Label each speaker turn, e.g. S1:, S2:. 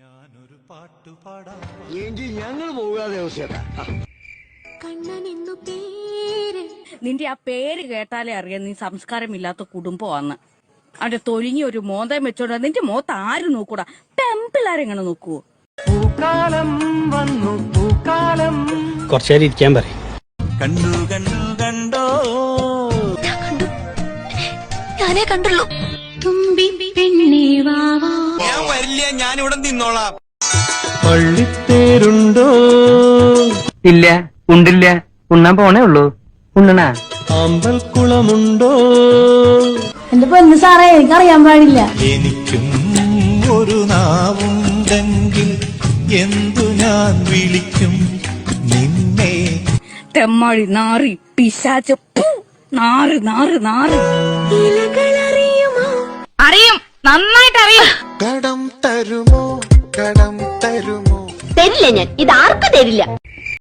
S1: ഞാനൊരു പാട്ടു പാടാം
S2: എങ്കിൽ ഞങ്ങൾ പോകാതെ
S3: നിന്റെ ആ പേര് കേട്ടാലേ അറിയാം നീ സംസ്കാരമില്ലാത്ത കുടുംബമാന്ന്. അവിടെ തൊലിഞ്ഞ ഒരു മോന്തം വെച്ചോണ്ട് നിന്റെ മോത്ത് ആരും നോക്കൂടാ, പെമ്പിള്ളാരെങ്ങനെ നോക്കുവോ?
S2: പൂക്കാലം വന്നു പൂക്കാലം
S4: കുറച്ചേരം ഇരിക്കാൻ പറയും.
S1: കണ്ടു കണ്ടു കണ്ടോ
S5: ഞാനേ കണ്ടുള്ളൂ. തുമ്പി പെണ്ണേ വാവാ.
S1: ഞാൻ വരില്ല, ഞാനിവിടെ നിന്നോളാം.
S2: പള്ളിത്തേരുണ്ടോ?
S4: ഇല്ല, ഉണ്ടില്ല, ഉണ്ണാൻ പോണേ ഉള്ളൂ. ഉണ്ണണ
S2: അമ്പൽക്കുളമുണ്ടോ?
S6: എന്റെ പൊന്നു സാറേ, എനിക്കറിയാൻ പാടില്ല.
S1: എനിക്കും ഒരു നാവുണ്ടെങ്കിൽ എന്തു ഞാൻ വിളിക്കും നിന്നെ.
S3: തെമ്മാടി, നാറി, പിശാച്, നാറ് നാറ് നാറ്. അറിയും, നന്നായിട്ട് അറിയും.
S1: കടം തരുമോ, കടം തരുമോ?
S5: തരില്ല, ഞാൻ ഇത് ആർക്കും തരില്ല.